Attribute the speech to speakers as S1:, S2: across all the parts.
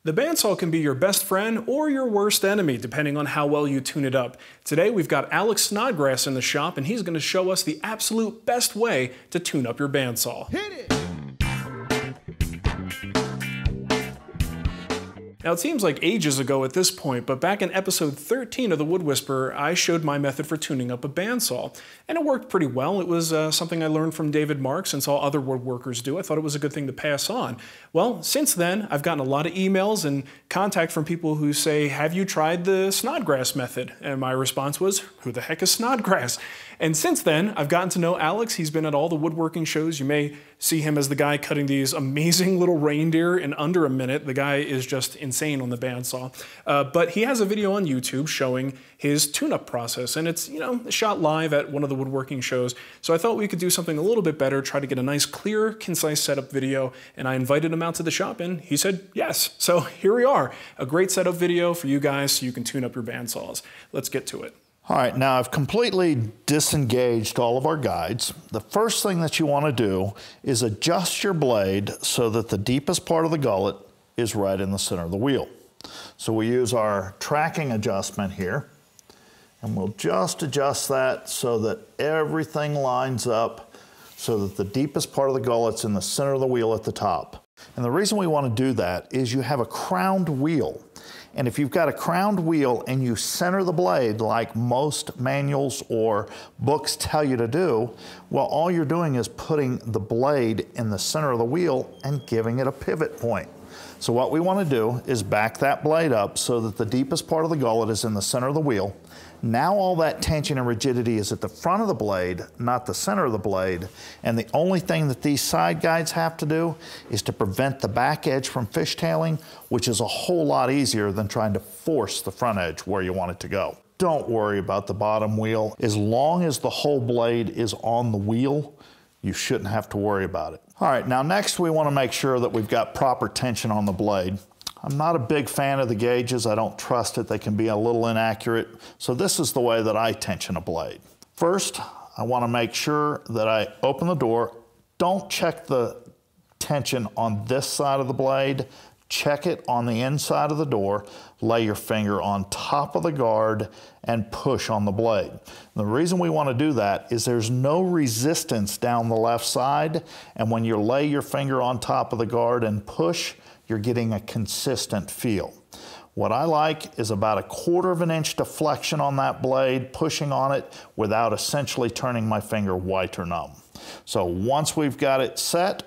S1: The bandsaw can be your best friend or your worst enemy, depending on how well you tune it up. Today we've got Alex Snodgrass in the shop, and he's going to show us the absolute best way to tune up your bandsaw.
S2: Hit it!
S1: Now it seems like ages ago at this point, but back in episode 13 of The Wood Whisperer, I showed my method for tuning up a bandsaw, and it worked pretty well. It was something I learned from David Marks and saw other woodworkers do. I thought it was a good thing to pass on. Well, since then, I've gotten a lot of emails and contact from people who say, have you tried the Snodgrass method? And my response was, who the heck is Snodgrass? And since then, I've gotten to know Alex. He's been at all the woodworking shows. You may see him as the guy cutting these amazing little reindeer in under a minute. The guy is just insane on the bandsaw. But he has a video on YouTube showing his tune-up process, and it's, shot live at one of the woodworking shows. So I thought we could do something a little bit better, try to get a nice, clear, concise setup video, and I invited him out to the shop, and he said yes. So here we are, a great setup video for you guys so you can tune up your bandsaws. Let's get to it.
S2: All right, now I've completely disengaged all of our guides. The first thing that you want to do is adjust your blade so that the deepest part of the gullet is right in the center of the wheel. So we use our tracking adjustment here, and we'll just adjust that so that everything lines up so that the deepest part of the gullet's in the center of the wheel at the top. And the reason we want to do that is you have a crowned wheel. And if you've got a crowned wheel and you center the blade like most manuals or books tell you to do, well, all you're doing is putting the blade in the center of the wheel and giving it a pivot point. So what we want to do is back that blade up so that the deepest part of the gullet is in the center of the wheel. Now all that tension and rigidity is at the front of the blade, not the center of the blade, and the only thing that these side guides have to do is to prevent the back edge from fishtailing, which is a whole lot easier than trying to force the front edge where you want it to go. Don't worry about the bottom wheel. As long as the whole blade is on the wheel, you shouldn't have to worry about it. All right, now next we want to make sure that we've got proper tension on the blade. I'm not a big fan of the gauges. I don't trust it. They can be a little inaccurate. So this is the way that I tension a blade. First, I want to make sure that I open the door. Don't check the tension on this side of the blade. Check it on the inside of the door. Lay your finger on top of the guard and push on the blade. The reason we want to do that is there's no resistance down the left side, and when you lay your finger on top of the guard and push, you're getting a consistent feel. What I like is about 1/4 of an inch deflection on that blade, pushing on it without essentially turning my finger white or numb. So once we've got it set,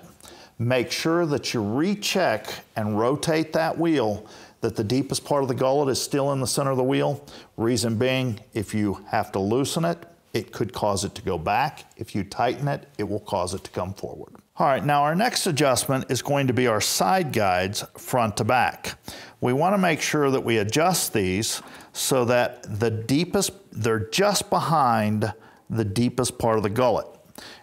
S2: make sure that you recheck and rotate that wheel that the deepest part of the gullet is still in the center of the wheel. Reason being, if you have to loosen it, it could cause it to go back. If you tighten it, it will cause it to come forward. All right, now our next adjustment is going to be our side guides front to back. We want to make sure that we adjust these so that they're just behind the deepest part of the gullet.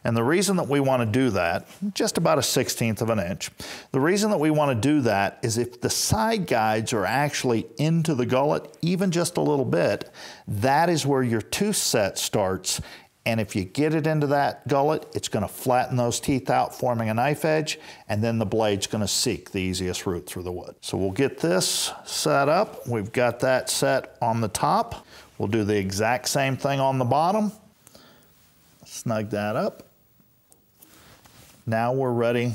S2: And the reason that we want to do that, just about 1/16 of an inch, the reason that we want to do that is if the side guides are actually into the gullet, even just a little bit, that is where your tooth set starts. And if you get it into that gullet, it's going to flatten those teeth out, forming a knife edge, and then the blade's going to seek the easiest route through the wood. So we'll get this set up. We've got that set on the top. We'll do the exact same thing on the bottom. Snug that up. Now we're ready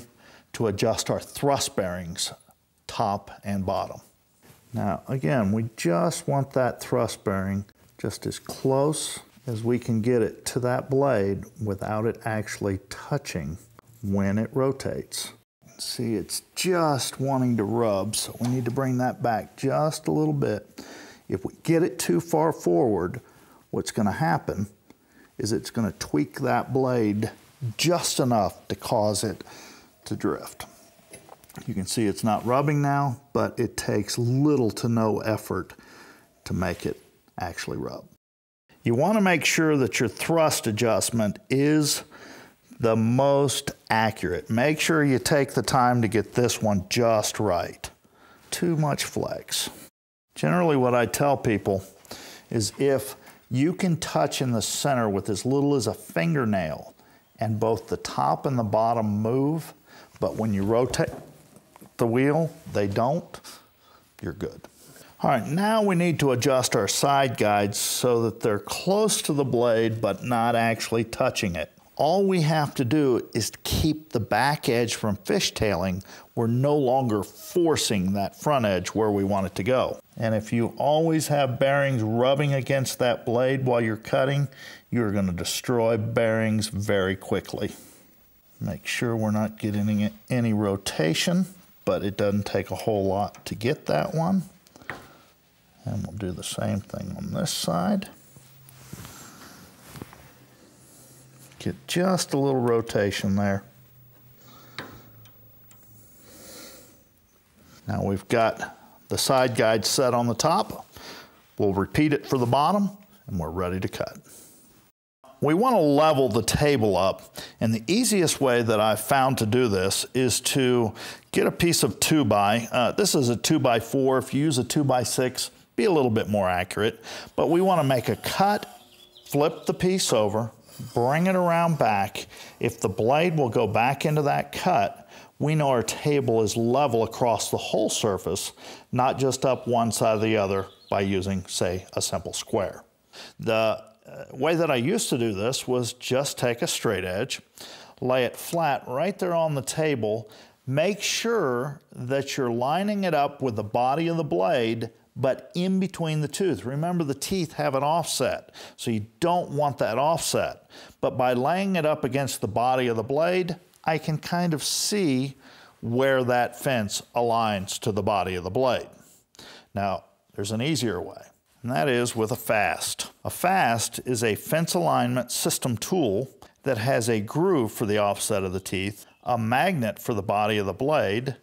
S2: to adjust our thrust bearings, top and bottom. Now again, we just want that thrust bearing just as close as we can get it to that blade without it actually touching when it rotates. See, it's just wanting to rub, so we need to bring that back just a little bit. If we get it too far forward, what's going to happen is it's going to tweak that blade just enough to cause it to drift. You can see it's not rubbing now, but it takes little to no effort to make it actually rub. You want to make sure that your thrust adjustment is the most accurate. Make sure you take the time to get this one just right. Too much flex. Generally what I tell people is if you can touch in the center with as little as a fingernail and both the top and the bottom move, but when you rotate the wheel, they don't, you're good. All right, now we need to adjust our side guides so that they're close to the blade but not actually touching it. All we have to do is keep the back edge from fishtailing. We're no longer forcing that front edge where we want it to go. And if you always have bearings rubbing against that blade while you're cutting, you're going to destroy bearings very quickly. Make sure we're not getting any rotation, but it doesn't take a whole lot to get that one. And we'll do the same thing on this side. Get just a little rotation there. Now we've got the side guide set on the top. We'll repeat it for the bottom, and we're ready to cut. We want to level the table up, and the easiest way that I've found to do this is to get a piece of 2x. This is a 2x4. If you use a 2x6, be a little bit more accurate. But we want to make a cut, flip the piece over, bring it around back. If the blade will go back into that cut, we know our table is level across the whole surface, not just up one side or the other by using, say, a simple square. The way that I used to do this was just take a straight edge, lay it flat right there on the table, make sure that you're lining it up with the body of the blade but in between the tooth. Remember, the teeth have an offset, so you don't want that offset. But by laying it up against the body of the blade, I can kind of see where that fence aligns to the body of the blade. Now, there's an easier way, and that is with a fast. A fast is a fence alignment system tool that has a groove for the offset of the teeth, a magnet for the body of the blade.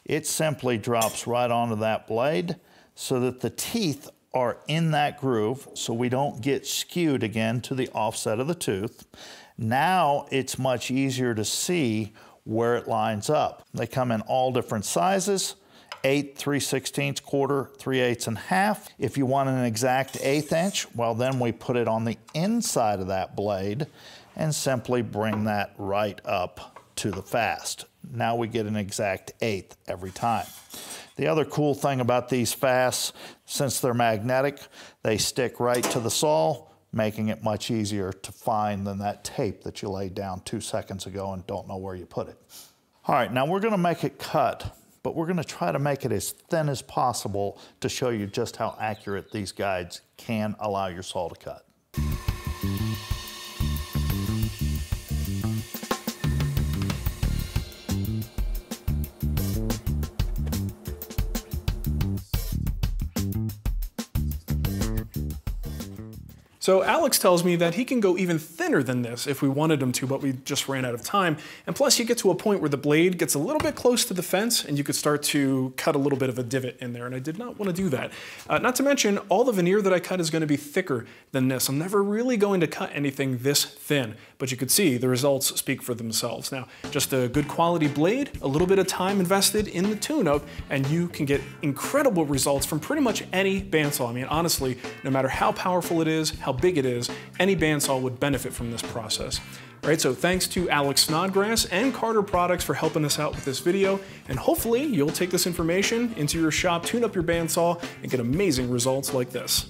S2: It simply drops right onto that blade, so that the teeth are in that groove so we don't get skewed again to the offset of the tooth. Now it's much easier to see where it lines up. They come in all different sizes, 1/8, 3/16, 1/4, 3/8 and 1/2. If you want an exact 1/8 inch, well then we put it on the inside of that blade and simply bring that right up to the fast. Now we get an exact 1/8 every time. The other cool thing about these fasts, since they're magnetic, they stick right to the saw, making it much easier to find than that tape that you laid down 2 seconds ago and don't know where you put it. All right, now we're going to make it cut, but we're going to try to make it as thin as possible to show you just how accurate these guides can allow your saw to cut.
S1: So Alex tells me that he can go even thinner than this if we wanted him to, but we just ran out of time. And plus you get to a point where the blade gets a little bit close to the fence and you could start to cut a little bit of a divot in there, and I did not want to do that. Not to mention, all the veneer that I cut is going to be thicker than this. I'm never really going to cut anything this thin, but you could see the results speak for themselves. Now, just a good quality blade, a little bit of time invested in the tune-up, and you can get incredible results from pretty much any bandsaw. I mean, honestly, no matter how powerful it is, how big it is, any bandsaw would benefit from this process. All right, so thanks to Alex Snodgrass and Carter Products for helping us out with this video, and hopefully you'll take this information into your shop, tune up your bandsaw, and get amazing results like this.